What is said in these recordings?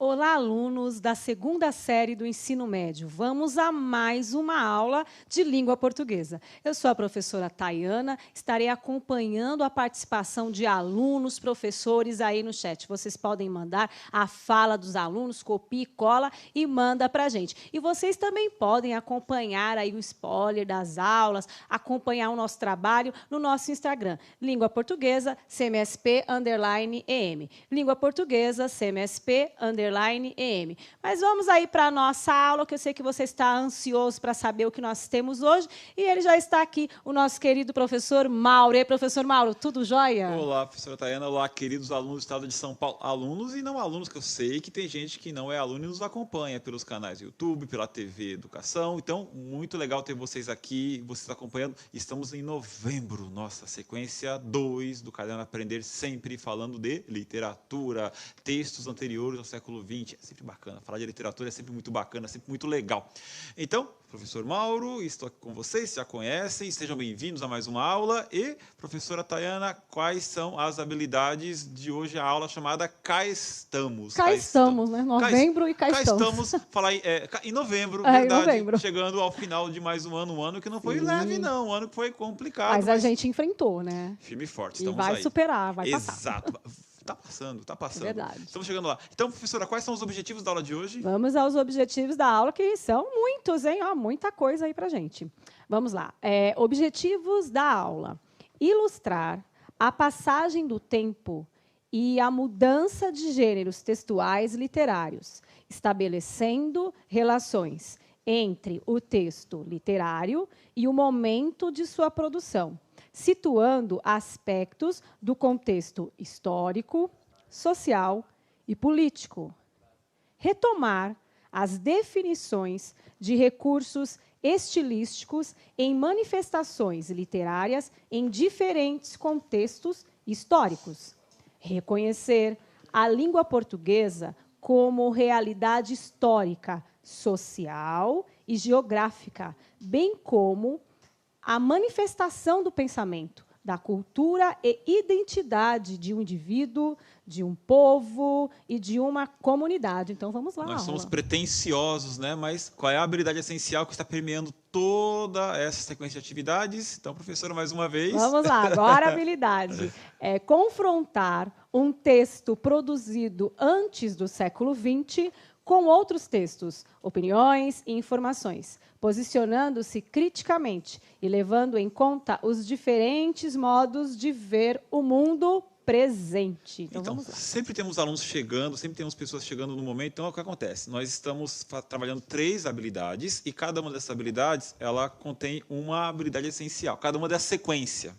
Olá, alunos da segunda série do ensino médio. Vamos a mais uma aula de língua portuguesa. Eu sou a professora Tayana, estarei acompanhando a participação de alunos, professores aí no chat. Vocês podem mandar a fala dos alunos, copia e cola e manda para a gente. E vocês também podem acompanhar aí o spoiler das aulas, acompanhar o nosso trabalho no nosso Instagram, Língua Portuguesa, CMSP_EM. Língua Portuguesa, CMSP_EM. Mas vamos aí para a nossa aula, que eu sei que você está ansioso para saber o que nós temos hoje. E ele já está aqui, o nosso querido professor Mauro. E aí, professor Mauro, tudo jóia? Olá, professora Tayana. Olá, queridos alunos do estado de São Paulo. Alunos e não alunos, que eu sei que tem gente que não é aluno e nos acompanha pelos canais do YouTube, pela TV Educação. Então, muito legal ter vocês aqui, vocês acompanhando. Estamos em novembro, nossa sequência 2 do Caderno Aprender, sempre falando de literatura, textos anteriores ao século XX. É sempre bacana. Falar de literatura é sempre muito bacana, sempre muito legal. Então, professor Mauro, estou aqui com vocês, já conhecem, sejam bem-vindos a mais uma aula. E, professora Tayana, quais são as habilidades de hoje, a aula chamada Cá Estamos? Cá estamos, né? Novembro e cá estamos. Falar em novembro, Em verdade, novembro. Chegando ao final de mais um ano que não foi leve, não, um ano que foi complicado. Mas a gente enfrentou, né? Firme e forte, E estamos vai aí. superar, vai passar. Exato. Tá passando, tá passando. Verdade. Estamos chegando lá. Então, professora, quais são os objetivos da aula de hoje? Vamos aos objetivos da aula, que são muitos, hein? Ó, muita coisa aí para gente. Vamos lá. Objetivos da aula. Ilustrar a passagem do tempo e a mudança de gêneros textuais literários, estabelecendo relações entre o texto literário e o momento de sua produção, situando aspectos do contexto histórico, social e político. Retomar as definições de recursos estilísticos em manifestações literárias em diferentes contextos históricos. Reconhecer a língua portuguesa como realidade histórica, social e geográfica, bem como a manifestação do pensamento, da cultura e identidade de um indivíduo, de um povo e de uma comunidade. Então, vamos lá. Nós somos pretensiosos, né? Mas qual é a habilidade essencial que está permeando toda essa sequência de atividades? Então, professora, mais uma vez. Vamos lá, agora a habilidade. É confrontar um texto produzido antes do século XX com outros textos, opiniões e informações, posicionando-se criticamente e levando em conta os diferentes modos de ver o mundo presente. Então vamos lá. Sempre temos alunos chegando, sempre temos pessoas chegando no momento. Então, o que acontece? Nós estamos trabalhando 3 habilidades e cada uma dessas habilidades, ela contém uma habilidade essencial. Cada uma dessas sequências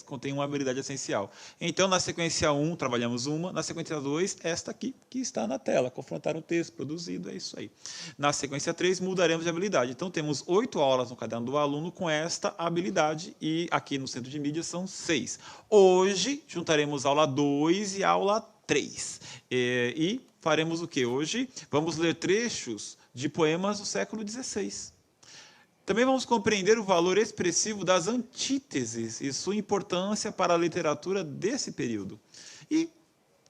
contém uma habilidade essencial. Então, na sequência 1, trabalhamos uma. Na sequência 2, esta aqui, que está na tela. Confrontar um texto produzido, é isso aí. Na sequência 3, mudaremos de habilidade. Então, temos 8 aulas no caderno do aluno com esta habilidade. E aqui no Centro de Mídias são 6. Hoje, juntaremos aula 2 e aula 3. E faremos o que hoje? Vamos ler trechos de poemas do século XVI. Também vamos compreender o valor expressivo das antíteses e sua importância para a literatura desse período. E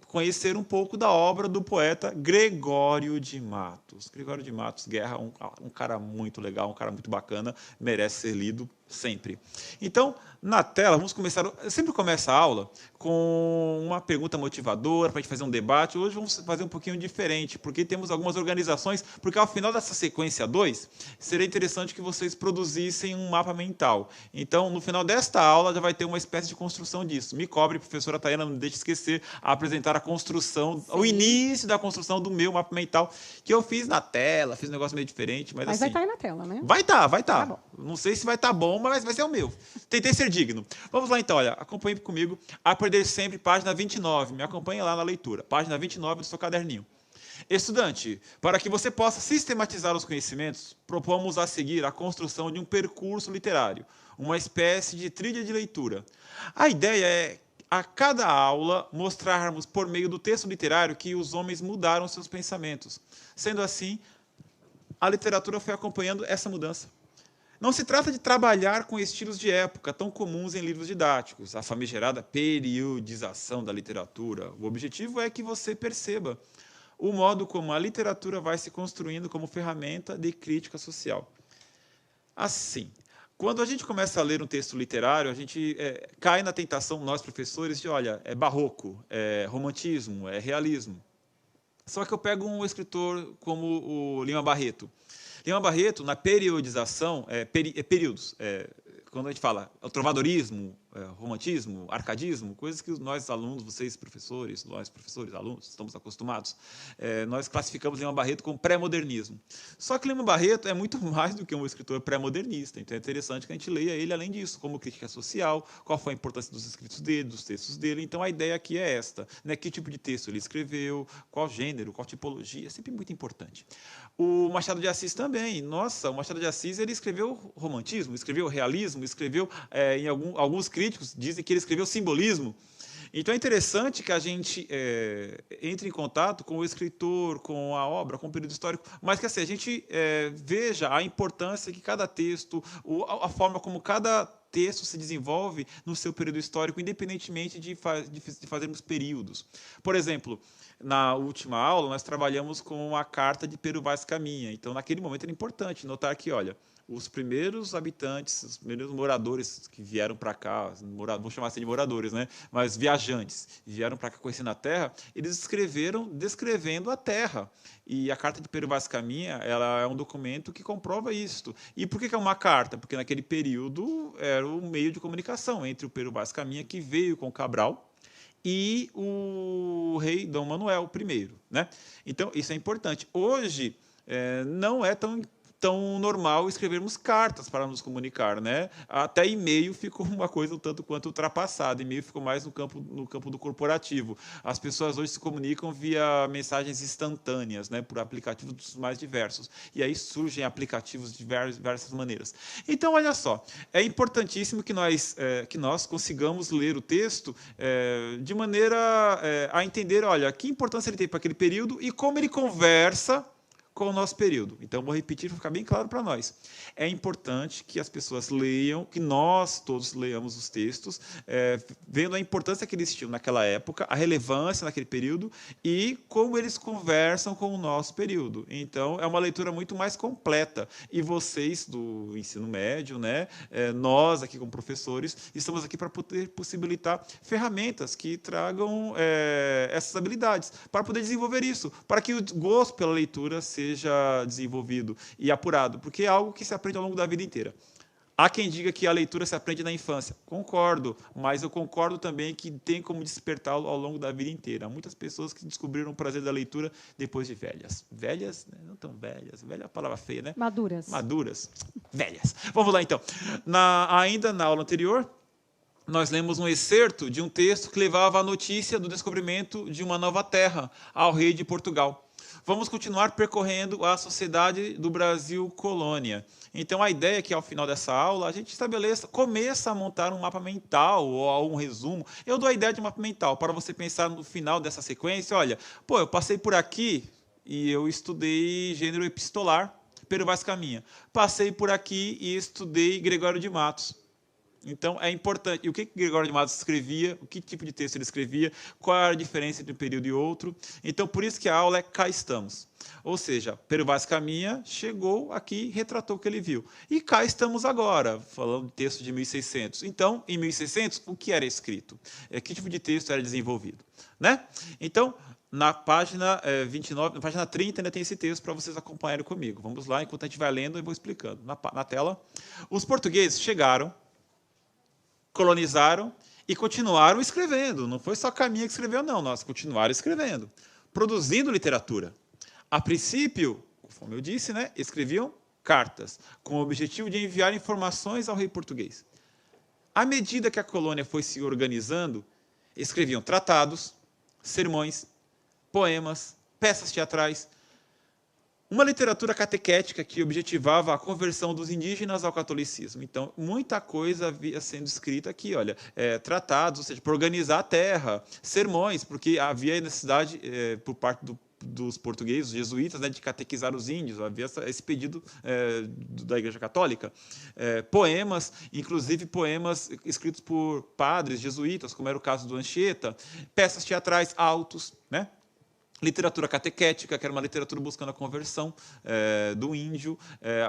conhecer um pouco da obra do poeta Gregório de Matos. Gregório de Matos Guerra, um cara muito legal, um cara muito bacana, merece ser lido sempre. Então, na tela, vamos começar. Eu sempre começo a aula com uma pergunta motivadora para a gente fazer um debate. Hoje vamos fazer um pouquinho diferente, porque temos algumas organizações, porque ao final dessa sequência 2, seria interessante que vocês produzissem um mapa mental. Então, no final desta aula, já vai ter uma espécie de construção disso. Me cobre, professora Tayana, não deixe esquecer a apresentar a construção, Sim. O início da construção do meu mapa mental, que eu fiz na tela, fiz um negócio meio diferente, mas assim, vai estar aí na tela, né? Vai estar. Tá bom. Não sei se vai estar bom, mas vai ser o meu. Tentei ser digno. Vamos lá, então, olha, acompanhe comigo. Aprender sempre, página 29. Me acompanhe lá na leitura. Página 29 do seu caderninho. Estudante, para que você possa sistematizar os conhecimentos, propomos a seguir a construção de um percurso literário, uma espécie de trilha de leitura. A ideia é, a cada aula, mostrarmos por meio do texto literário que os homens mudaram seus pensamentos. Sendo assim, a literatura foi acompanhando essa mudança. Não se trata de trabalhar com estilos de época tão comuns em livros didáticos, a famigerada periodização da literatura. O objetivo é que você perceba o modo como a literatura vai se construindo como ferramenta de crítica social. Assim, quando a gente começa a ler um texto literário, a gente cai na tentação, nós professores, de, olha, é barroco, é romantismo, é realismo. Só que eu pego um escritor como o Lima Barreto. Lima Barreto, na periodização, períodos, quando a gente fala trovadorismo, romantismo, arcadismo, coisas que nós alunos, vocês professores, nós professores, alunos, estamos acostumados, nós classificamos Lima Barreto como pré-modernismo. Só que Lima Barreto é muito mais do que um escritor pré-modernista, então é interessante que a gente leia ele além disso, como crítica social, qual foi a importância dos escritos dele, dos textos dele. Então a ideia aqui é esta, né? Que tipo de texto ele escreveu, qual gênero, qual tipologia, é sempre muito importante. O Machado de Assis também, nossa, o Machado de Assis ele escreveu romantismo, escreveu realismo, escreveu, em alguns críticos dizem que ele escreveu simbolismo. Então é interessante que a gente entre em contato com o escritor, com a obra, com o período histórico, mas que assim, a gente veja a importância que cada texto, a forma como cada texto se desenvolve no seu período histórico, independentemente de fazermos períodos. Por exemplo, na última aula, nós trabalhamos com a carta de Pero Vaz Caminha. Então, naquele momento, era importante notar que, olha, os primeiros habitantes, os primeiros moradores que vieram para cá, vamos chamar assim de moradores, né? Mas viajantes, vieram para cá conhecendo a Terra, eles escreveram descrevendo a Terra. E a carta de Pero Vaz Caminha, ela é um documento que comprova isto. E por que é uma carta? Porque naquele período era o meio de comunicação entre o Pero Vaz Caminha, que veio com Cabral, e o rei Dom Manuel I, né? Então, isso é importante. Hoje, não é tão normal escrevermos cartas para nos comunicar, né? Até e-mail ficou uma coisa um tanto quanto ultrapassada. E-mail ficou mais no campo do corporativo. As pessoas hoje se comunicam via mensagens instantâneas, né? Por aplicativos dos mais diversos. E aí surgem aplicativos de diversas maneiras. Então, olha só, é importantíssimo que nós consigamos ler o texto de maneira a entender, olha, que importância ele tem para aquele período e como ele conversa com o nosso período. Então, vou repetir para ficar bem claro para nós. É importante que as pessoas leiam, que nós todos leiamos os textos, vendo a importância que eles tinham naquela época, a relevância naquele período e como eles conversam com o nosso período. Então, é uma leitura muito mais completa. E vocês do ensino médio, né, nós aqui como professores, estamos aqui para poder possibilitar ferramentas que tragam essas habilidades, para poder desenvolver isso, para que o gosto pela leitura seja desenvolvido e apurado, porque é algo que se aprende ao longo da vida inteira. Há quem diga que a leitura se aprende na infância. Concordo, mas eu concordo também que tem como despertá-lo ao longo da vida inteira. Há muitas pessoas que descobriram o prazer da leitura depois de velhas. Velhas, né? Não tão velhas. Velha é uma palavra feia, né? Maduras. Maduras. Velhas. Vamos lá, então. Ainda na aula anterior, nós lemos um excerto de um texto que levava a notícia do descobrimento de uma nova terra ao rei de Portugal. Vamos continuar percorrendo a sociedade do Brasil colônia. Então, a ideia é que, ao final dessa aula, a gente começa a montar um mapa mental ou um resumo. Eu dou a ideia de mapa mental para você pensar no final dessa sequência. Olha, eu passei por aqui e eu estudei gênero epistolar, Pero Vaz Caminha. Passei por aqui e estudei Gregório de Matos. Então, é importante. E o que Gregório de Matos escrevia, o que tipo de texto ele escrevia, qual era a diferença entre um período e outro. Então, por isso que a aula é Cá Estamos. Ou seja, Pero Vaz Caminha chegou aqui e retratou o que ele viu. E cá estamos agora, falando de texto de 1600. Então, em 1600, o que era escrito? Que tipo de texto era desenvolvido? Né? Então, na página 29, na página 30, ainda tem esse texto para vocês acompanharem comigo. Vamos lá, enquanto a gente vai lendo, eu vou explicando. Na tela, os portugueses chegaram, colonizaram e continuaram escrevendo. Não foi só Caminha que escreveu, não. Nós continuaram escrevendo, produzindo literatura. A princípio, como eu disse, né, escreviam cartas, com o objetivo de enviar informações ao rei português. À medida que a colônia foi se organizando, escreviam tratados, sermões, poemas, peças teatrais, uma literatura catequética que objetivava a conversão dos indígenas ao catolicismo. Então, muita coisa havia sendo escrita aqui, olha, tratados, ou seja, para organizar a terra, sermões, porque havia necessidade, por parte dos portugueses, os jesuítas, né, de catequizar os índios, havia esse pedido da Igreja Católica. Poemas, inclusive poemas escritos por padres jesuítas, como era o caso do Anchieta, peças teatrais, autos, né? literatura catequética, que era uma literatura buscando a conversão do índio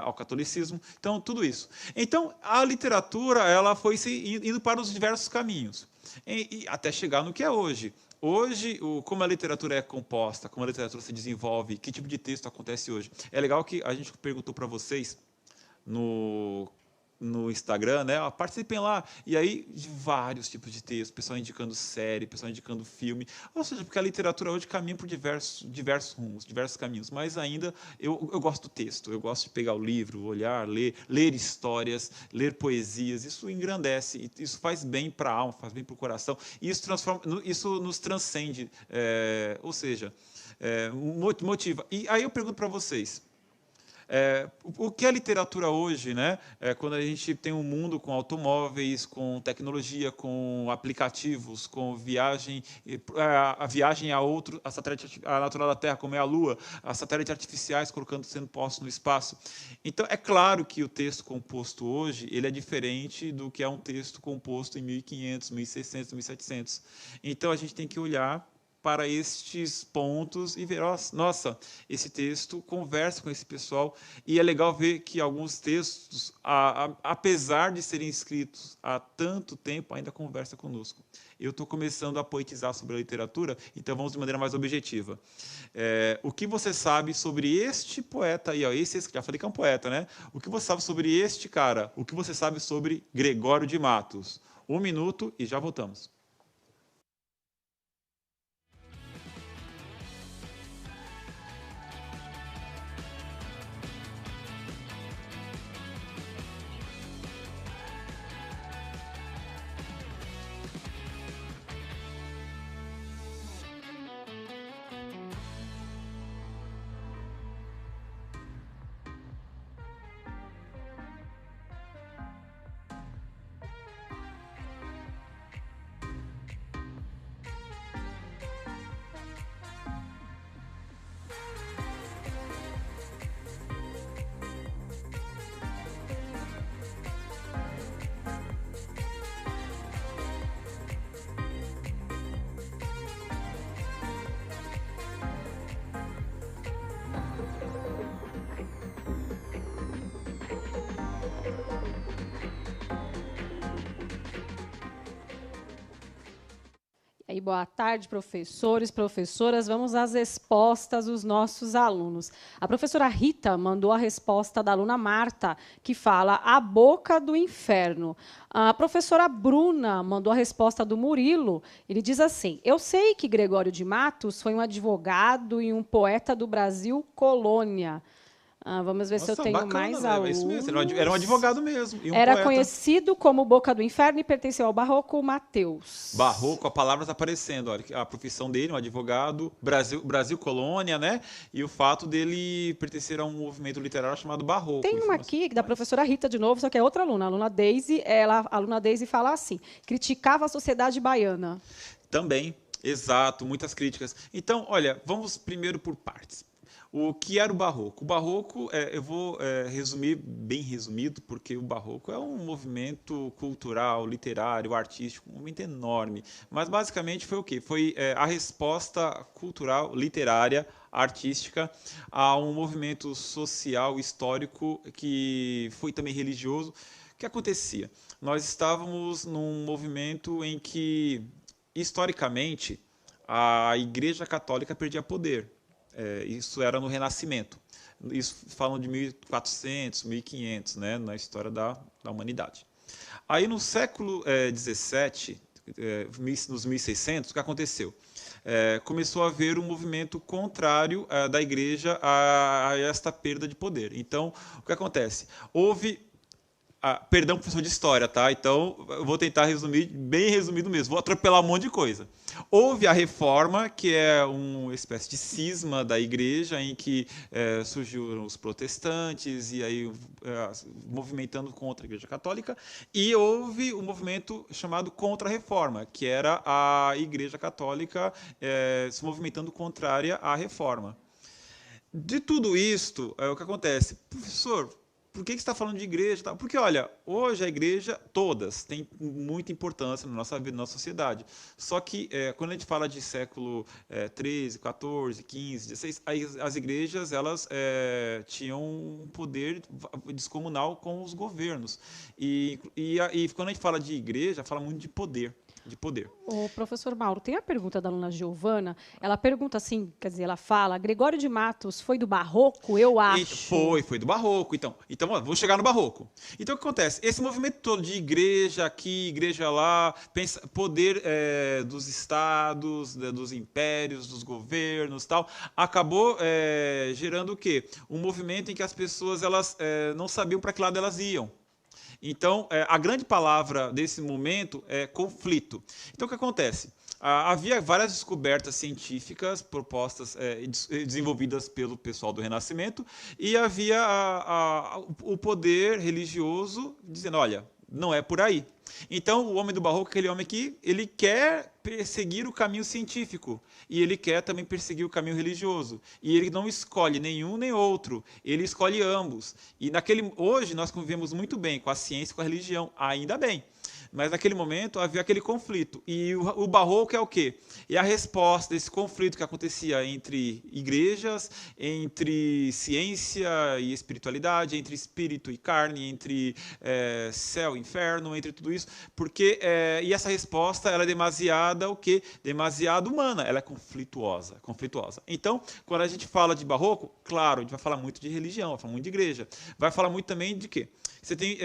ao catolicismo. Então, tudo isso. Então, a literatura ela foi indo para os diversos caminhos, e até chegar no que é hoje. Hoje, como a literatura é composta, como a literatura se desenvolve, que tipo de texto acontece hoje. É legal que a gente perguntou para vocês no Instagram, né? Participem lá. E aí, de vários tipos de texto, pessoal indicando série, pessoal indicando filme. Ou seja, porque a literatura hoje caminha por diversos rumos, diversos caminhos. Mas ainda, eu gosto do texto. Eu gosto de pegar o livro, olhar, ler histórias, ler poesias. Isso engrandece, isso faz bem para a alma, faz bem para o coração. E isso nos transcende. Ou seja, motiva. E aí eu pergunto para vocês, o que é literatura hoje, né? Quando a gente tem um mundo com automóveis, com tecnologia, com aplicativos, com a viagem a satélite natural da Terra, como é a Lua, a satélites artificiais sendo postos no espaço. Então, é claro que o texto composto hoje ele é diferente do que é um texto composto em 1500, 1600, 1700. Então, a gente tem que olhar para estes pontos e ver, nossa, esse texto conversa com esse pessoal. E é legal ver que alguns textos, apesar de serem escritos há tanto tempo, ainda conversa conosco. Eu estou começando a poetizar sobre a literatura, então vamos de maneira mais objetiva. O que você sabe sobre este poeta aí? Ó, já falei que é um poeta, né? O que você sabe sobre este cara? O que você sabe sobre Gregório de Matos? 1 minuto e já voltamos. E boa tarde, professores, professoras. Vamos às respostas dos nossos alunos. A professora Rita mandou a resposta da aluna Marta, que fala a boca do inferno. A professora Bruna mandou a resposta do Murilo. Ele diz assim: eu sei que Gregório de Matos foi um advogado e um poeta do Brasil colônia. Vamos ver se eu tenho bacana, mais né? alunos. É isso mesmo, era um advogado mesmo. E um Era poeta. conhecido como Boca do Inferno e pertenceu ao Barroco Mateus. Barroco, a palavra está aparecendo. Olha, a profissão dele, um advogado, Brasil colônia, né? E o fato dele pertencer a um movimento literário chamado Barroco. Tem uma aqui da professora Rita, de novo, só que é outra aluna. A aluna Daisy, a aluna Daisy fala assim: criticava a sociedade baiana. Também, exato, muitas críticas. Então, olha, vamos primeiro por partes. O que era o Barroco? O Barroco, eu vou resumir, bem resumido, porque o Barroco é um movimento cultural, literário, artístico, um movimento enorme. Mas, basicamente, foi o quê? Foi a resposta cultural, literária, artística a um movimento social, histórico, que foi também religioso. O que acontecia? Nós estávamos num movimento em que, historicamente, a Igreja Católica perdia poder. Isso era no Renascimento. Isso falam de 1400, 1500, né, na história da humanidade. Aí, no século XVII, nos 1600, o que aconteceu? Começou a haver um movimento contrário da Igreja a esta perda de poder. Então, o que acontece? Houve... perdão, professor de história, tá? Então, eu vou tentar resumir, bem resumido mesmo. Vou atropelar um monte de coisa. Houve a reforma, que é uma espécie de cisma da igreja, em que surgiram os protestantes, e aí movimentando contra a igreja católica, e houve um movimento chamado contra-reforma, que era a igreja católica se movimentando contrária à reforma. De tudo isto, o que acontece? Professor, por que você está falando de igreja? Porque, olha, hoje a igreja, todas, tem muita importância na nossa vida, na nossa sociedade. Só que, quando a gente fala de século 13, 14, 15, 16, as igrejas, elas tinham um poder descomunal com os governos. E quando a gente fala de igreja, fala muito de poder. O professor Mauro, tem a pergunta da aluna Giovana. Ela pergunta assim, quer dizer, ela fala, Gregório de Matos foi do Barroco? Eu acho. Foi do Barroco. Então ó, vou chegar no Barroco. Então, o que acontece? Esse movimento todo de igreja aqui, igreja lá, poder dos estados, dos impérios, dos governos, tal, acabou gerando o quê? Um movimento em que as pessoas elas não sabiam para que lado elas iam. Então, a grande palavra desse momento é conflito. Então, o que acontece? Havia várias descobertas científicas propostas, desenvolvidas pelo pessoal do Renascimento, e havia o poder religioso dizendo, olha, não é por aí. Então, o homem do Barroco é aquele homem que ele quer perseguir o caminho científico e ele quer também perseguir o caminho religioso. E ele não escolhe nenhum nem outro, ele escolhe ambos. E hoje nós convivemos muito bem com a ciência e com a religião, ainda bem. Mas naquele momento havia aquele conflito. E o Barroco é o quê? É a resposta desse conflito que acontecia entre igrejas, entre ciência e espiritualidade, entre espírito e carne, entre céu e inferno, entre tudo isso. E essa resposta ela é demasiada o quê? Demasiado humana, ela é conflituosa. Então, quando a gente fala de Barroco, claro, a gente vai falar muito de religião, vai falar muito de igreja. Vai falar muito também de quê? Você tem,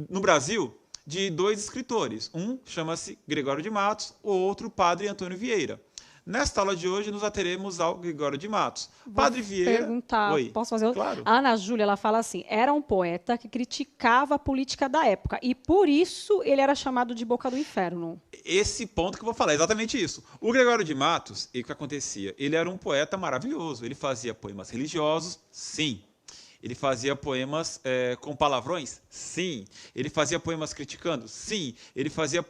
no Brasil, de dois escritores. Um chama-se Gregório de Matos, o outro Padre Antônio Vieira. Nesta aula de hoje, nos ateremos ao Gregório de Matos. Padre Vieira... Perguntar, Oi. posso fazer outra? Claro. A Ana Júlia, ela fala assim, era um poeta que criticava a política da época, e por isso ele era chamado de Boca do Inferno. Esse ponto que eu vou falar, é exatamente isso. O Gregório de Matos, o que acontecia? Ele era um poeta maravilhoso, ele fazia poemas religiosos, sim. Ele fazia poemas com palavrões? Sim. Ele fazia poemas criticando? Sim.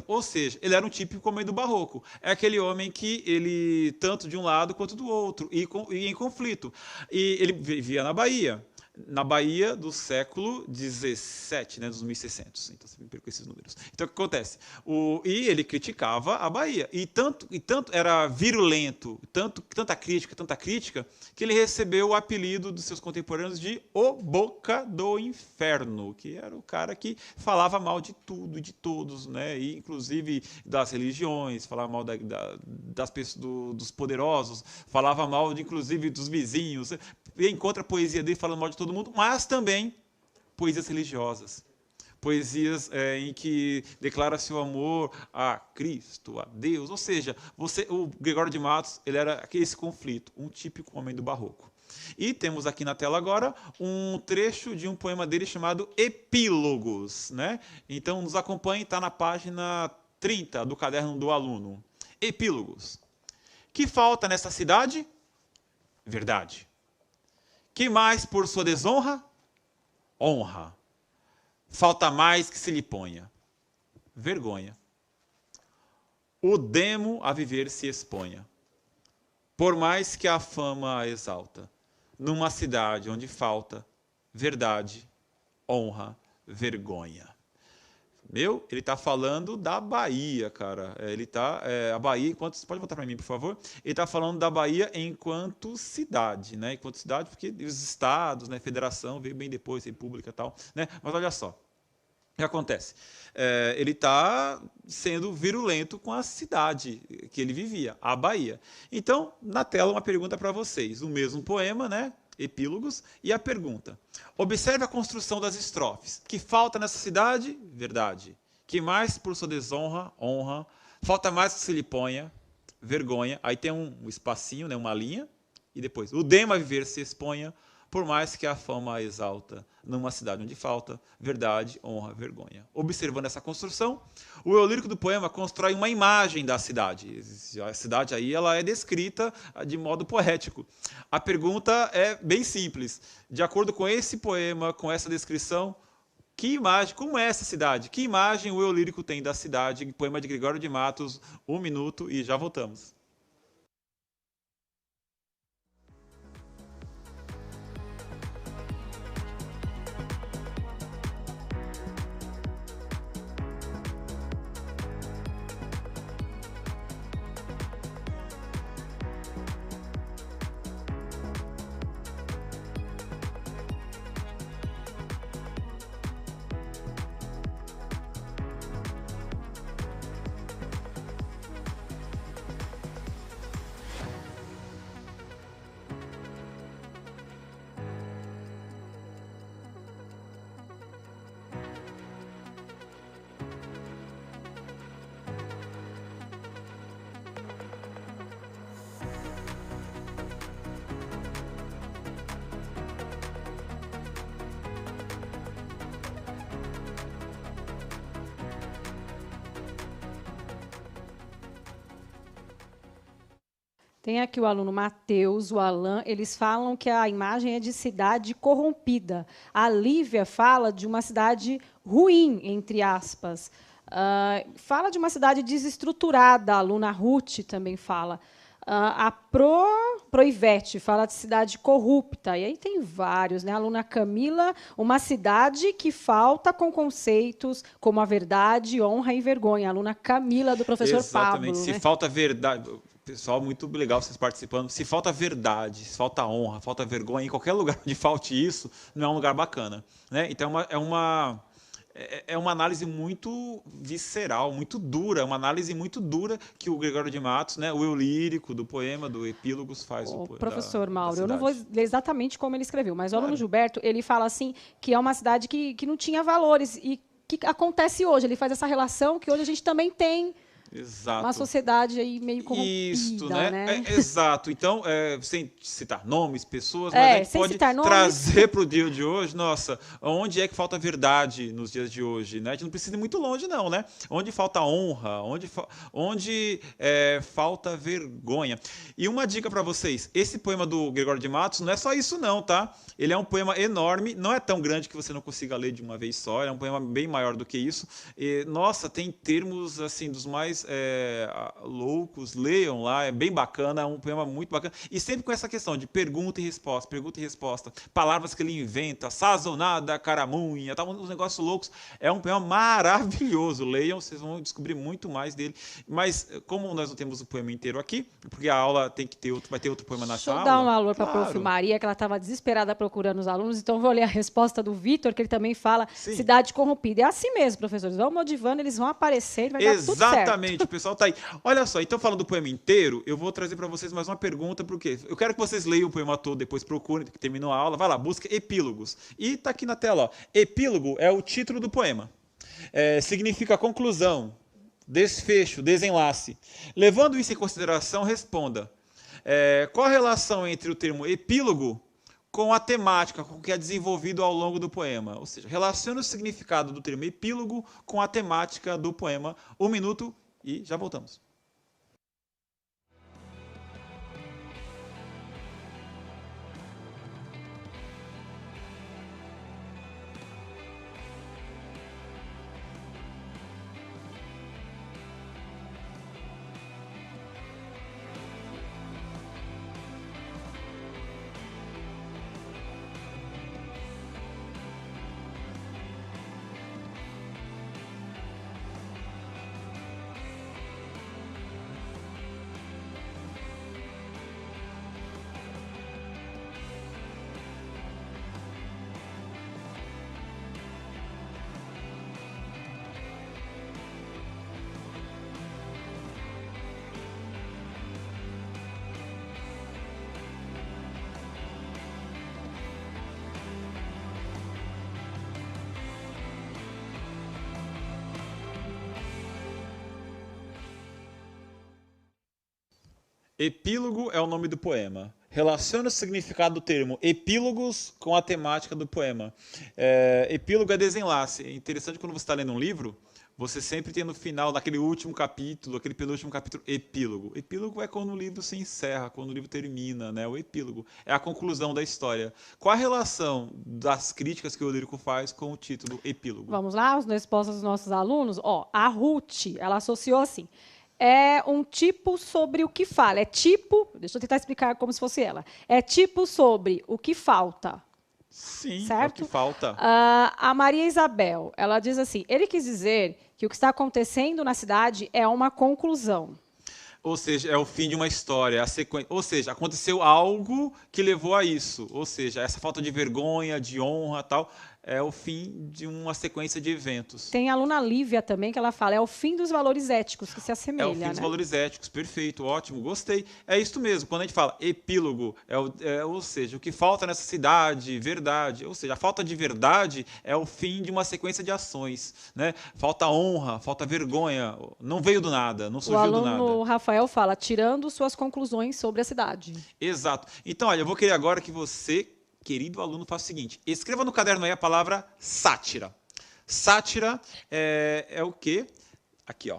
Ou seja, ele era um típico homem do Barroco. É aquele homem que ele, tanto de um lado quanto do outro, e em conflito. E ele vivia na Bahia do século XVII, né, dos 1600. Então, você me perco esses números. Então, o que acontece? E ele criticava a Bahia. E tanto era virulento, tanta crítica, que ele recebeu o apelido dos seus contemporâneos de O Boca do Inferno, que era o cara que falava mal de tudo e de todos, né? E, inclusive das religiões, falava mal das pessoas, dos poderosos, falava mal, inclusive, dos vizinhos. E encontra a poesia dele falando mal de todo mundo, mas também poesias religiosas. Poesias em que declara seu amor a Cristo, a Deus. Ou seja, o Gregório de Matos ele era esse conflito, um típico homem do Barroco. E temos aqui na tela agora um trecho de um poema dele chamado Epílogos, né? Então nos acompanhe, está na página 30 do caderno do aluno. Epílogos. Que falta nessa cidade? Verdade. Que mais por sua desonra? Honra. Falta mais que se lhe ponha. Vergonha. O demo a viver se exponha. Por mais que a fama a exalta. Numa cidade onde falta verdade, honra, vergonha. Ele está falando da Bahia, cara. A Bahia, você pode voltar para mim, por favor? Ele está falando da Bahia enquanto cidade, né? Enquanto cidade, porque os estados, né? Federação veio bem depois, república e tal, né? Mas olha só, o que acontece? Ele está sendo virulento com a cidade que ele vivia, a Bahia. Então, na tela, uma pergunta para vocês. O mesmo poema, né? Epílogos, e a pergunta. Observe a construção das estrofes. Que falta nessa cidade? Verdade. Que mais por sua desonra? Honra. Falta mais que se lhe ponha? Vergonha. Aí tem um espacinho, né, uma linha, e depois. O demo a viver se exponha, por mais que a fama a exalta, numa cidade onde falta verdade, honra, vergonha. Observando essa construção, o eu lírico do poema constrói uma imagem da cidade. A cidade aí ela é descrita de modo poético. A pergunta é bem simples. De acordo com esse poema, com essa descrição, que imagem, como é essa cidade? Que imagem o eu lírico tem da cidade? Poema de Gregório de Matos, 1 minuto e já voltamos. Tem aqui o aluno Matheus, o Alan, eles falam que a imagem é de cidade corrompida. A Lívia fala de uma cidade ruim, entre aspas. Fala de uma cidade desestruturada, a aluna Ruth também fala. A Proivete fala de cidade corrupta. E aí tem vários, né? A aluna Camila, uma cidade que falta com conceitos como a verdade, honra e vergonha. A aluna Camila, do professor Exatamente. Pablo. Se né? falta verdade... Pessoal, muito legal vocês participando. Se falta verdade, se falta honra, falta vergonha, em qualquer lugar onde falte isso, não é um lugar bacana. Né? Então, é uma análise muito visceral, muito dura, uma análise muito dura que o Gregório de Matos, né, o eu lírico do poema, do Epílogos, faz. Professor Mauro, da eu não vou ler exatamente como ele escreveu, mas o aluno Claro. Gilberto, ele fala assim que é uma cidade que não tinha valores e que acontece hoje. Ele faz essa relação que hoje a gente também tem Exato. uma sociedade aí meio corrompida, Isso, né? Exato. Então, sem citar nomes, pessoas, mas a gente sem pode citar nomes. trazer para o dia de hoje, nossa, onde é que falta verdade nos dias de hoje? Né? A gente não precisa ir muito longe, não, né? Onde falta honra, onde falta vergonha. E uma dica para vocês, esse poema do Gregório de Matos não é só isso não, tá? Ele é um poema enorme, não é tão grande que você não consiga ler de uma vez só, é um poema bem maior do que isso. E, nossa, tem termos assim dos mais loucos, leiam lá, é bem bacana, é um poema muito bacana. E sempre com essa questão de pergunta e resposta, palavras que ele inventa, sazonada, caramunha, tá, uns negócios loucos. É um poema maravilhoso, leiam, vocês vão descobrir muito mais dele. Mas como nós não temos o poema inteiro aqui, porque a aula tem que ter vai ter outro poema na sala. Deixa eu dar um alô para a claro. Prof. Maria, que ela estava desesperada procurando os alunos, então vou ler a resposta do Vitor, que ele também fala Sim. cidade corrompida. É assim mesmo, professores, vão motivando, eles vão aparecer e vai dar tudo certo. Exatamente, o pessoal tá aí. Olha só, então falando do poema inteiro, eu vou trazer para vocês mais uma pergunta, porque eu quero que vocês leiam o poema todo, depois procurem, que terminou a aula, vai lá, busca epílogos. E tá aqui na tela, ó. Epílogo é o título do poema. Significa conclusão, desfecho, desenlace. Levando isso em consideração, responda. Qual a relação entre o termo epílogo com a temática, com o que é desenvolvido ao longo do poema? Ou seja, relaciona o significado do termo epílogo com a temática do poema. 1 minuto e já voltamos. Epílogo é o nome do poema. Relaciona o significado do termo epílogos com a temática do poema. Epílogo é desenlace. É interessante quando você está lendo um livro, você sempre tem no final, naquele último capítulo, aquele penúltimo capítulo, epílogo. Epílogo é quando o livro se encerra, quando o livro termina, né? O epílogo é a conclusão da história. Qual a relação das críticas que o lírico faz com o título epílogo? Vamos lá, as respostas dos nossos alunos. A Ruth, ela associou assim. É um tipo sobre o que fala. É tipo, deixa eu tentar explicar como se fosse ela. É tipo sobre o que falta. Sim, certo? É o que falta. A Maria Isabel, ela diz assim, ele quis dizer que o que está acontecendo na cidade é uma conclusão. Ou seja, é o fim de uma história, a sequência. Ou seja, aconteceu algo que levou a isso. Ou seja, essa falta de vergonha, de honra, tal, é o fim de uma sequência de eventos. Tem a aluna Lívia também, que ela fala, é o fim dos valores éticos, que se assemelha. É o fim dos valores éticos, perfeito, ótimo, gostei. É isso mesmo, quando a gente fala epílogo, ou seja, o que falta nessa cidade, verdade. Ou seja, a falta de verdade é o fim de uma sequência de ações. Né? Falta honra, falta vergonha, não veio do nada, não surgiu do nada. O aluno Rafael fala, tirando suas conclusões sobre a cidade. Exato. Então, olha, eu vou querer agora que você, querido aluno, faça o seguinte. Escreva no caderno aí a palavra sátira. Sátira é o quê? Aqui, ó.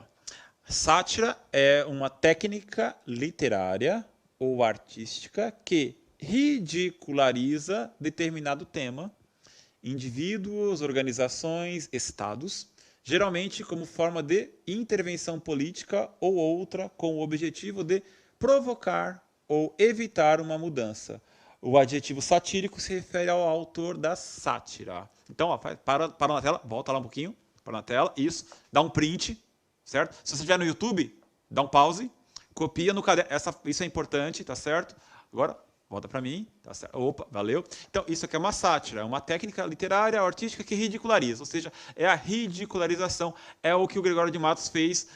Sátira é uma técnica literária ou artística que ridiculariza determinado tema, indivíduos, organizações, estados, geralmente como forma de intervenção política ou outra com o objetivo de provocar ou evitar uma mudança. O adjetivo satírico se refere ao autor da sátira. Então, ó, para na tela, volta lá um pouquinho, para na tela, isso, dá um print, certo? Se você estiver no YouTube, dá um pause, copia no caderno, isso é importante, tá certo? Agora, volta para mim, tá certo? Opa, valeu. Então, isso aqui é uma sátira, é uma técnica literária ou artística que ridiculariza, ou seja, é a ridicularização, é o que o Gregório de Matos fez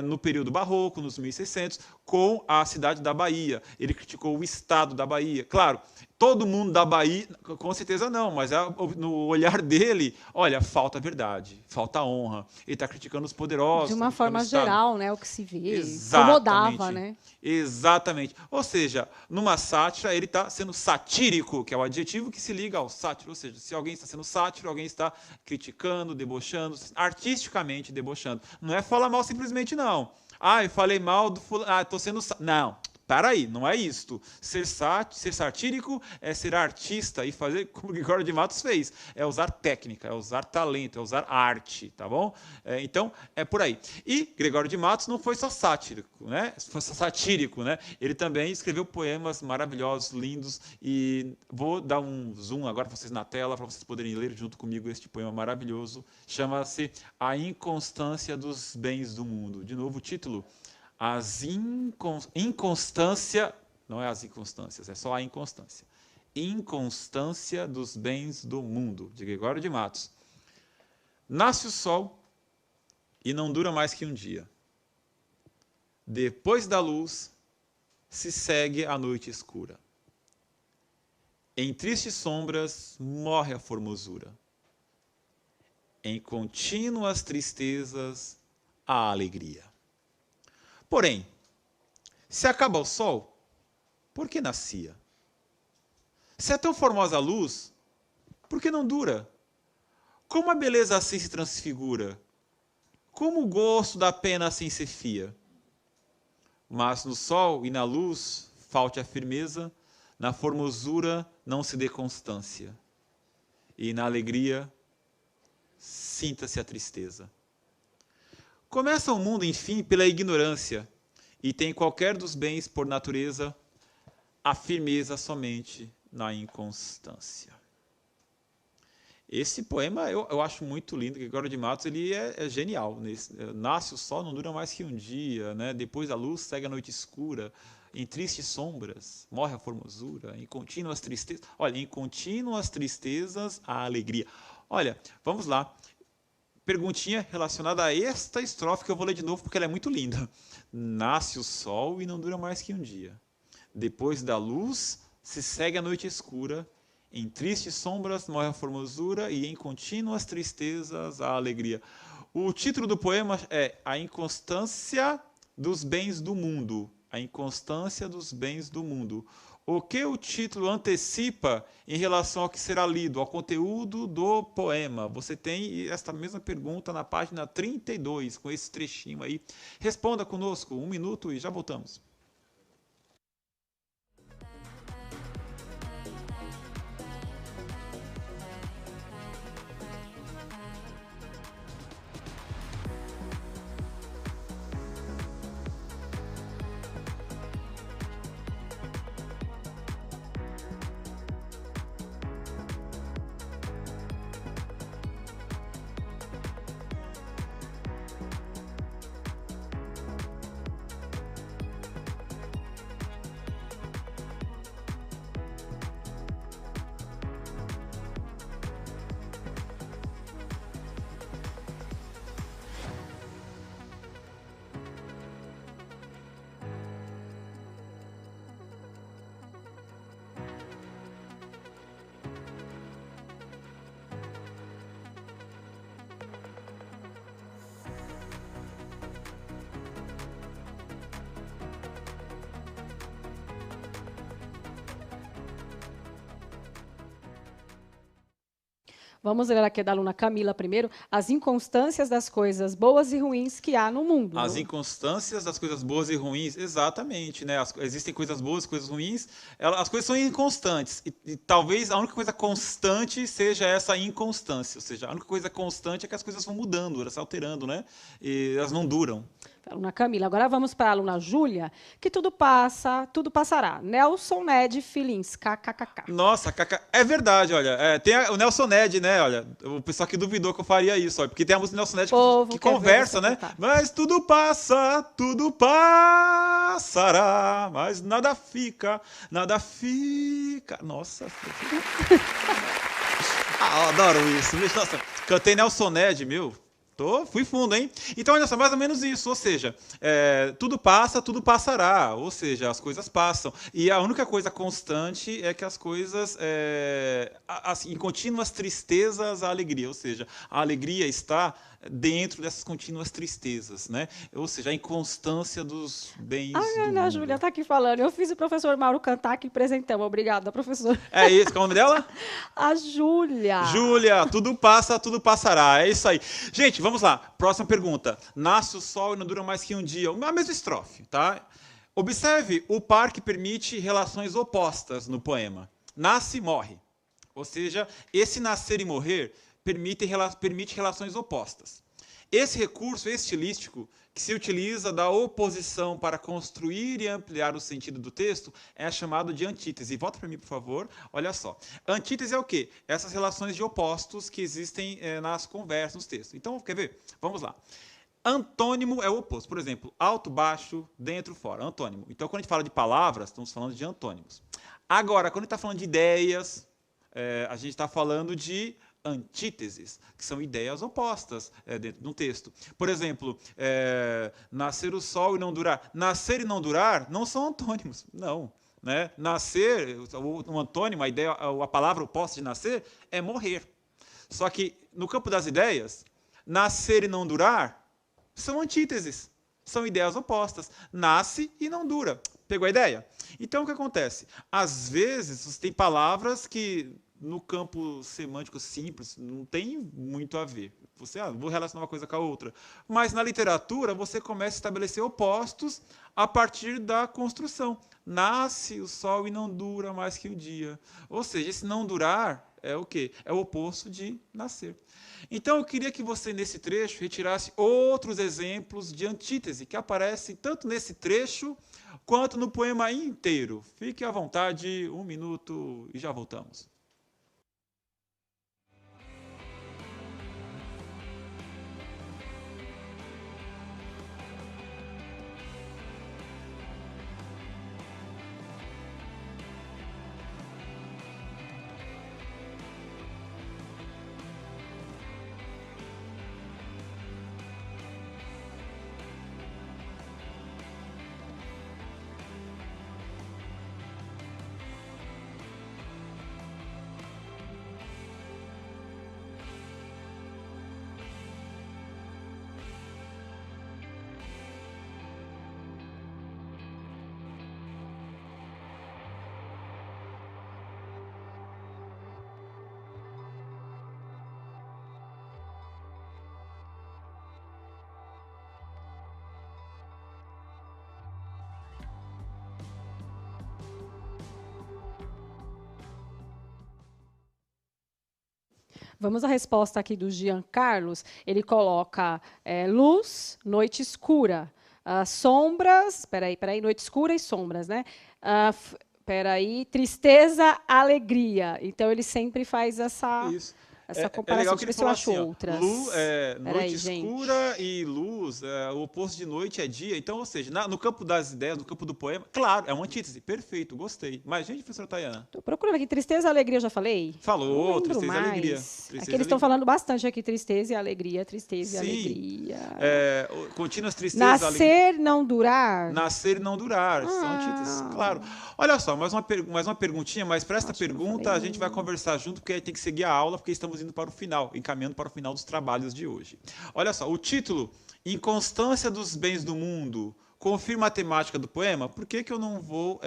no período barroco, nos 1600, com a cidade da Bahia. Ele criticou o estado da Bahia. Claro, todo mundo da Bahia, com certeza não, mas no olhar dele, olha, falta verdade, falta honra. Ele está criticando os poderosos. De uma forma geral, né, o que se vê, exatamente, incomodava, né? Exatamente. Ou seja, numa sátira, ele está sendo satírico, que é o adjetivo que se liga ao sátiro. Ou seja, se alguém está sendo sátiro, alguém está criticando, debochando, artisticamente debochando. Não é falar mal simplesmente, não. Ah, eu falei mal do fulano. Ah, estou sendo... Não. Para aí, não é isto. Ser satírico é ser artista e fazer como o Gregório de Matos fez. É usar técnica, é usar talento, é usar arte, tá bom? Então, é por aí. E Gregório de Matos não foi só satírico, né? Foi só satírico, né? Ele também escreveu poemas maravilhosos, lindos, e vou dar um zoom agora para vocês na tela, para vocês poderem ler junto comigo este poema maravilhoso. Chama-se A Inconstância dos Bens do Mundo. De novo o título. Inconstância, não é as inconstâncias, é só a inconstância. Inconstância dos bens do mundo, de Gregório de Matos. Nasce o sol e não dura mais que um dia. Depois da luz se segue a noite escura. Em tristes sombras morre a formosura. Em contínuas tristezas a alegria. Porém, se acaba o sol, por que nascia? Se é tão formosa a luz, por que não dura? Como a beleza assim se transfigura? Como o gosto da pena assim se fia? Mas no sol e na luz falte a firmeza, na formosura não se dê constância, e na alegria sinta-se a tristeza. Começa o mundo, enfim, pela ignorância, e tem qualquer dos bens por natureza a firmeza somente na inconstância. Esse poema eu acho muito lindo, Gregório de Matos ele é genial. Nasce o sol, não dura mais que um dia, né? Depois da luz segue a noite escura, em tristes sombras morre a formosura, em contínuas tristezas. Olha, em contínuas tristezas a alegria. Olha, vamos lá. Perguntinha relacionada a esta estrofe que eu vou ler de novo porque ela é muito linda. Nasce o sol e não dura mais que um dia. Depois da luz se segue a noite escura. Em tristes sombras morre a formosura e em contínuas tristezas a alegria. O título do poema é A Inconstância dos Bens do Mundo. A Inconstância dos Bens do Mundo. O que o título antecipa em relação ao que será lido, ao conteúdo do poema? Você tem esta mesma pergunta na página 32, com esse trechinho aí. Responda conosco, 1 minuto e já voltamos. Vamos ler aqui da aluna Camila primeiro. As inconstâncias das coisas boas e ruins que há no mundo. As inconstâncias das coisas boas e ruins, exatamente, né? Existem coisas boas, coisas ruins. As coisas são inconstantes. E talvez a única coisa constante seja essa inconstância. Ou seja, a única coisa constante é que as coisas vão mudando, elas se alterando, né? E elas não duram. Aluna Camila. Agora vamos para a aluna Júlia, que tudo passa, tudo passará. Nelson Ned Filins, kkkk. Nossa, é verdade, olha. Tem o Nelson Ned, né? Olha, o pessoal que duvidou que eu faria isso, olha, porque tem a música do Nelson Ned que conversa, né? Mas tudo passa, tudo passará, mas nada fica, nada fica. Nossa. Adoro isso. Nossa, cantei Nelson Ned, meu. Fui fundo, hein? Então, olha só, mais ou menos isso. Ou seja, tudo passa, tudo passará. Ou seja, as coisas passam. E a única coisa constante é que as coisas, assim, em contínuas tristezas, a alegria. Ou seja, a alegria está dentro dessas contínuas tristezas, né? Ou seja, a inconstância dos bens do mundo. A Júlia está aqui falando. Eu fiz o professor Mauro cantar aqui presentão. Obrigada, professor. É isso, qual é o nome dela? A Júlia. Júlia, tudo passa, tudo passará. É isso aí. Gente, vamos lá. Próxima pergunta. Nasce o sol e não dura mais que um dia. A mesma estrofe, tá? Observe o par que permite relações opostas no poema. Nasce e morre. Ou seja, esse nascer e morrer permite relações opostas. Esse recurso estilístico, que se utiliza da oposição para construir e ampliar o sentido do texto, é chamado de antítese. Volta para mim, por favor. Olha só. Antítese é o quê? Essas relações de opostos que existem nas conversas, nos textos. Então, quer ver? Vamos lá. Antônimo é o oposto. Por exemplo, alto, baixo, dentro, fora. Antônimo. Então, quando a gente fala de palavras, estamos falando de antônimos. Agora, quando a gente está falando de ideias, a gente está falando de antíteses, que são ideias opostas dentro de um texto. Por exemplo, nascer o sol e não durar. Nascer e não durar não são antônimos, não. Né? Nascer, o antônimo, a palavra oposta de nascer é morrer. Só que, no campo das ideias, nascer e não durar são antíteses, são ideias opostas. Nasce e não dura. Pegou a ideia? Então, o que acontece? Às vezes, você tem palavras que no campo semântico simples, não tem muito a ver. Você, vou relacionar uma coisa com a outra. Mas na literatura, você começa a estabelecer opostos a partir da construção. Nasce o sol e não dura mais que o dia. Ou seja, esse não durar é o quê? É o oposto de nascer. Então, eu queria que você, nesse trecho, retirasse outros exemplos de antítese que aparecem tanto nesse trecho quanto no poema inteiro. Fique à vontade, 1 minuto e já voltamos. Vamos à resposta aqui do Jean Carlos. Ele coloca luz, noite escura, sombras, noite escura e sombras, né? Tristeza, alegria. Então, ele sempre faz essa comparação. Deixa eu ver se eu acho assim, outras. Noite escura e luz, o oposto de noite é dia. Então, ou seja, no campo das ideias, no campo do poema, claro, é uma antítese. Perfeito, gostei. Mas, gente, professora Tayana. Estou procurando aqui. Tristeza e alegria, eu já falei? Falou, tristeza e alegria. Aqui eles estão falando bastante aqui, tristeza e alegria, tristeza e alegria. Contínuas tristezas. Nascer, não durar. Nascer e não durar, são antíteses, claro. Olha só, mais uma perguntinha, mas para esta pergunta a gente vai conversar junto, porque aí tem que seguir a aula, porque estamos indo para o final, encaminhando para o final dos trabalhos de hoje. Olha só, o título, Inconstância dos bens do mundo, confirma a temática do poema, por que eu não vou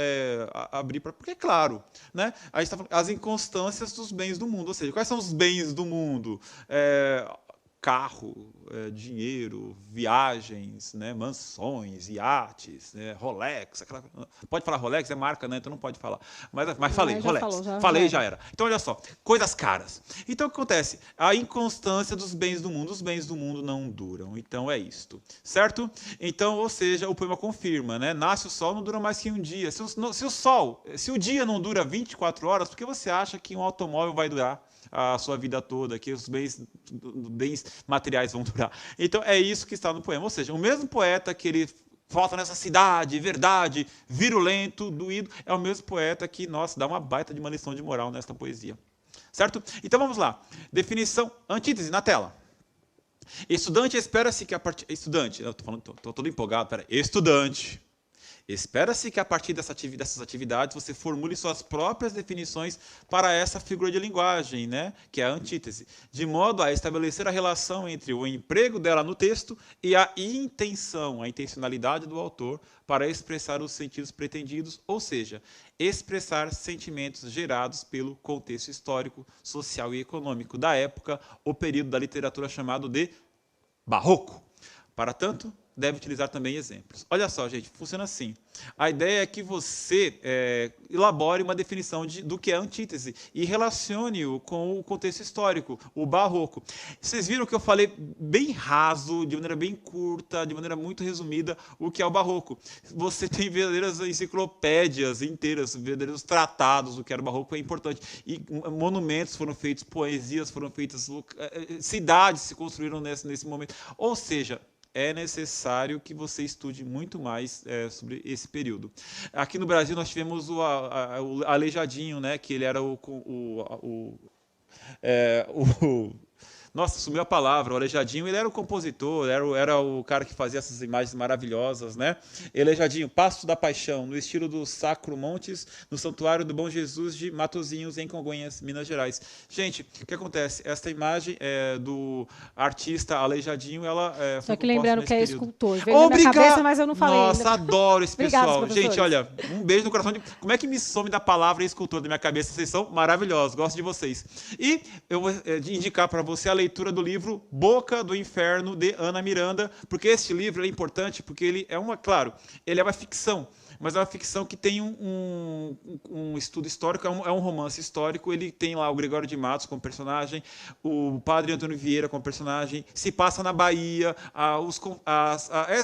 abrir para... Porque, claro, né? A gente está falando as inconstâncias dos bens do mundo. Ou seja, quais são os bens do mundo? Carro, dinheiro, viagens, né, mansões, iates, né, Rolex. Pode falar Rolex? É marca, né? Então não pode falar. Mas falei, Rolex. Falei, já era. Então, olha só, coisas caras. Então, o que acontece? A inconstância dos bens do mundo. Os bens do mundo não duram. Então, é isto. Certo? Então, ou seja, o poema confirma, né? Nasce o sol, não dura mais que um dia. Se o dia não dura 24 horas, por que você acha que um automóvel vai durar a sua vida toda, que os bens materiais vão durar? Então, é isso que está no poema. Ou seja, o mesmo poeta que ele falta nessa cidade, verdade, virulento, doído, é o mesmo poeta que, nossa, dá uma baita de uma lição de moral nesta poesia. Certo? Então, vamos lá. Definição, antítese, na tela. Estudante, espera-se que a partir... Estudante, eu estou todo empolgado, peraí. Estudante. Espera-se que a partir dessas atividades você formule suas próprias definições para essa figura de linguagem, né, que é a antítese, de modo a estabelecer a relação entre o emprego dela no texto e a intenção, a intencionalidade do autor para expressar os sentidos pretendidos, ou seja, expressar sentimentos gerados pelo contexto histórico, social e econômico da época, o período da literatura chamado de Barroco. Para tanto, deve utilizar também exemplos. Olha só, gente, funciona assim. A ideia é que você elabore uma definição do que é antítese e relacione-o com o contexto histórico, o barroco. Vocês viram que eu falei bem raso, de maneira bem curta, de maneira muito resumida, o que é o barroco. Você tem verdadeiras enciclopédias inteiras, verdadeiros tratados do que era o barroco, é importante. E monumentos foram feitos, poesias foram feitas, cidades se construíram nesse momento. Ou seja, é necessário que você estude muito mais sobre esse período. Aqui no Brasil nós tivemos o Aleijadinho, né, que ele era nossa, sumiu a palavra, o Aleijadinho, ele era o compositor, era o cara que fazia essas imagens maravilhosas, né? Aleijadinho, Passo da Paixão, no estilo do Sacro Montes, no Santuário do Bom Jesus de Matozinhos, em Congonhas, Minas Gerais. Gente, o que acontece? Esta imagem do artista Aleijadinho, ela só que lembrando que é escultor. Veio na minha cabeça, mas eu não falei. Nossa, ainda. Adoro esse pessoal. Obrigada, gente, olha, um beijo no coração. Como é que me some da palavra escultor da minha cabeça? Vocês são maravilhosos, gosto de vocês. E eu vou indicar para você a leitura do livro Boca do Inferno, de Ana Miranda, porque este livro é importante, porque ele é ele é uma ficção, mas é uma ficção que tem um estudo histórico, é um romance histórico. Ele tem lá o Gregório de Matos como personagem, o Padre Antônio Vieira como personagem, se passa na Bahia,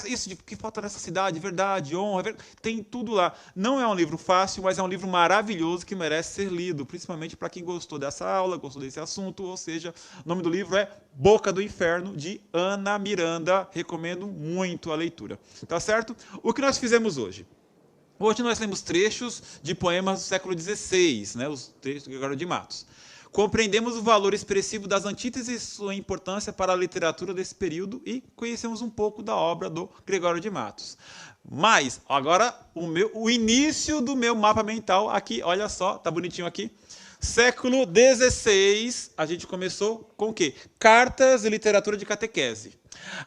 isso de que falta nessa cidade, verdade, honra, tem tudo lá. Não é um livro fácil, mas é um livro maravilhoso que merece ser lido, principalmente para quem gostou dessa aula, gostou desse assunto. Ou seja, o nome do livro é Boca do Inferno, de Ana Miranda. Recomendo muito a leitura. Tá certo? O que nós fizemos hoje? Hoje nós lemos trechos de poemas do século XVI, né, os trechos do Gregório de Matos. Compreendemos o valor expressivo das antíteses e sua importância para a literatura desse período e conhecemos um pouco da obra do Gregório de Matos. Mas, agora, o início do meu mapa mental aqui, olha só, tá bonitinho aqui. Século XVI, a gente começou com o quê? Cartas e literatura de catequese.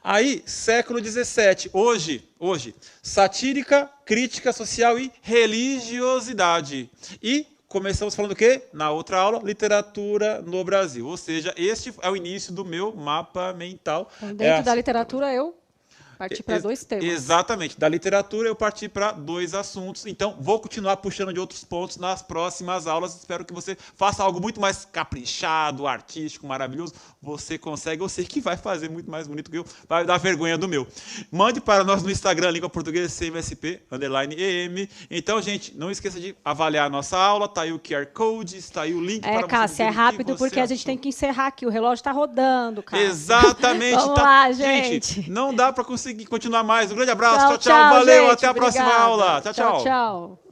Aí, século XVII, hoje, satírica, crítica social e religiosidade. E começamos falando o quê? Na outra aula, literatura no Brasil. Ou seja, este é o início do meu mapa mental. Então, dentro da literatura, eu parti para 2 temas. Exatamente. Da literatura eu parti para 2 assuntos. Então, vou continuar puxando de outros pontos nas próximas aulas. Espero que você faça algo muito mais caprichado, artístico, maravilhoso. Você consegue, eu sei que vai fazer muito mais bonito que eu. Vai dar vergonha do meu. Mande para nós no Instagram, Língua Portuguesa CMSP, _EM. Então, gente, não esqueça de avaliar a nossa aula. Está aí o QR Code, está aí o link para você. Cássia, é rápido porque a gente tem que encerrar aqui. O relógio está rodando, Cássia. Exatamente. Vamos lá, gente. Não dá para conseguir continuar mais. Um grande abraço. Tchau, tchau. Valeu. Gente, até a próxima aula. Tchau, tchau. Tchau.